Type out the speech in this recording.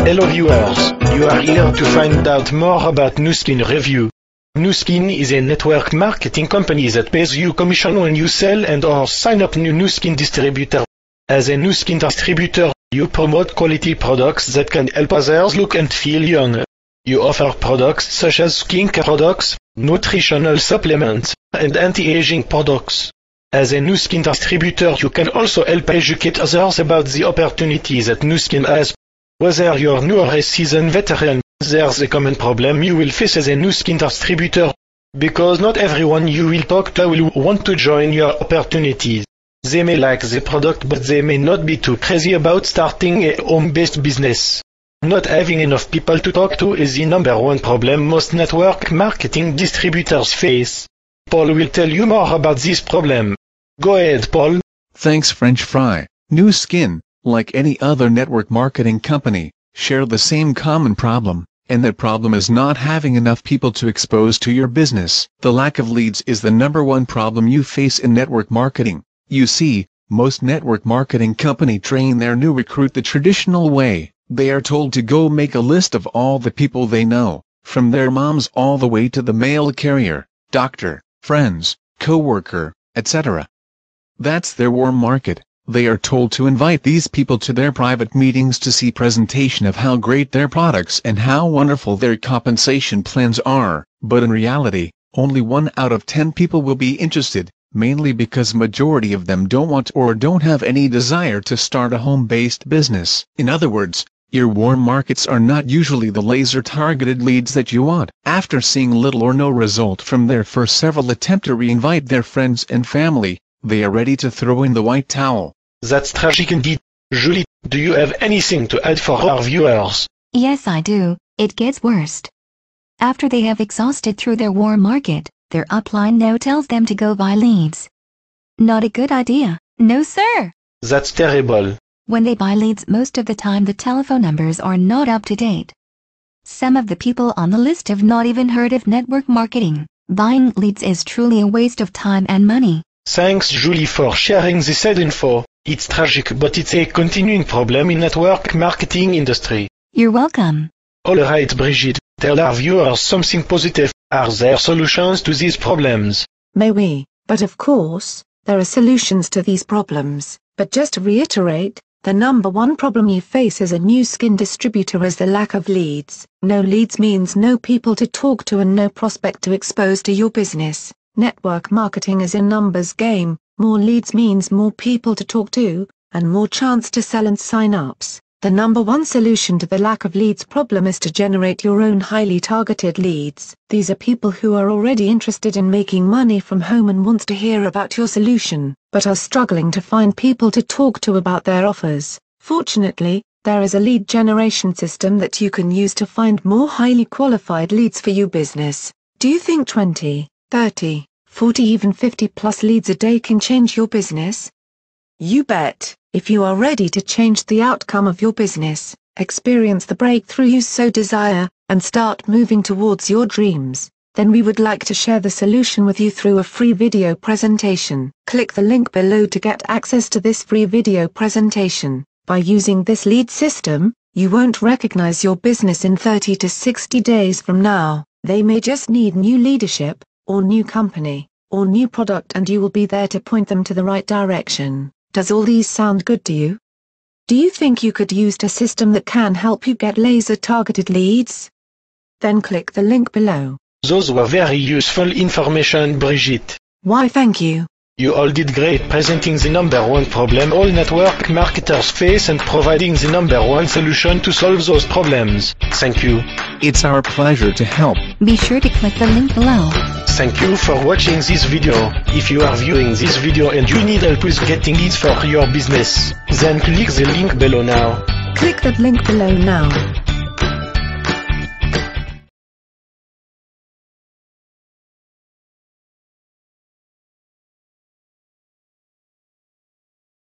Hello viewers, you are here to find out more about Nu Skin Review. Nu Skin is a network marketing company that pays you commission when you sell and or sign up new Nu Skin distributor. As a Nu Skin distributor, you promote quality products that can help others look and feel young. You offer products such as skincare products, nutritional supplements, and anti-aging products. As a Nu Skin distributor, you can also help educate others about the opportunities that Nu Skin has. Whether you're new or a seasoned veteran, there's a common problem you will face as a Nu Skin distributor. Because not everyone you will talk to will want to join your opportunities. They may like the product but they may not be too crazy about starting a home-based business. Not having enough people to talk to is the number one problem most network marketing distributors face. Paul will tell you more about this problem. Go ahead, Paul. Thanks, French fry. Nu Skin, like any other network marketing company, share the same common problem, and that problem is not having enough people to expose to your business. The lack of leads is the number one problem you face in network marketing. You see, most network marketing company train their new recruit the traditional way. They are told to go make a list of all the people they know, from their moms all the way to the mail carrier, doctor, friends, co-worker, etc. That's their warm market. They are told to invite these people to their private meetings to see presentation of how great their products and how wonderful their compensation plans are, but in reality, only 1 out of 10 people will be interested, mainly because majority of them don't want or don't have any desire to start a home-based business. In other words, your warm markets are not usually the laser-targeted leads that you want. After seeing little or no result from their first several attempts to re-invite their friends and family, they are ready to throw in the white towel. That's tragic indeed. Julie, do you have anything to add for our viewers? Yes, I do. It gets worse. After they have exhausted through their warm market, their upline now tells them to go buy leads. Not a good idea. No, sir. That's terrible. When they buy leads, most of the time the telephone numbers are not up to date. Some of the people on the list have not even heard of network marketing. Buying leads is truly a waste of time and money. Thanks, Julie, for sharing this sad info. It's tragic, but it's a continuing problem in network marketing industry. You're welcome. Alright, Brigitte, tell our viewers something positive. Are there solutions to these problems? May we, but of course, there are solutions to these problems. But just to reiterate, the number one problem you face as a Nu Skin distributor is the lack of leads. No leads means no people to talk to and no prospect to expose to your business. Network marketing is a numbers game. More leads means more people to talk to, and more chance to sell and sign-ups. The number one solution to the lack of leads problem is to generate your own highly targeted leads. These are people who are already interested in making money from home and wants to hear about your solution, but are struggling to find people to talk to about their offers. Fortunately, there is a lead generation system that you can use to find more highly qualified leads for your business. Do you think 20, 30, 40 even 50 plus leads a day can change your business? You bet. If you are ready to change the outcome of your business, experience the breakthrough you so desire, and start moving towards your dreams, then we would like to share the solution with you through a free video presentation. Click the link below to get access to this free video presentation. By using this lead system, you won't recognize your business in 30 to 60 days from now. They may just need new leadership, or new company, or new product, and you will be there to point them to the right direction. Does all these sound good to you? Do you think you could use a system that can help you get laser-targeted leads? Then click the link below. Those were very useful information, Brigitte. Why, thank you. You all did great presenting the number one problem all network marketers face and providing the number one solution to solve those problems. Thank you. It's our pleasure to help. Be sure to click the link below. Thank you for watching this video. If you are viewing this video and you need help with getting leads for your business, then click the link below now. Click that link below now.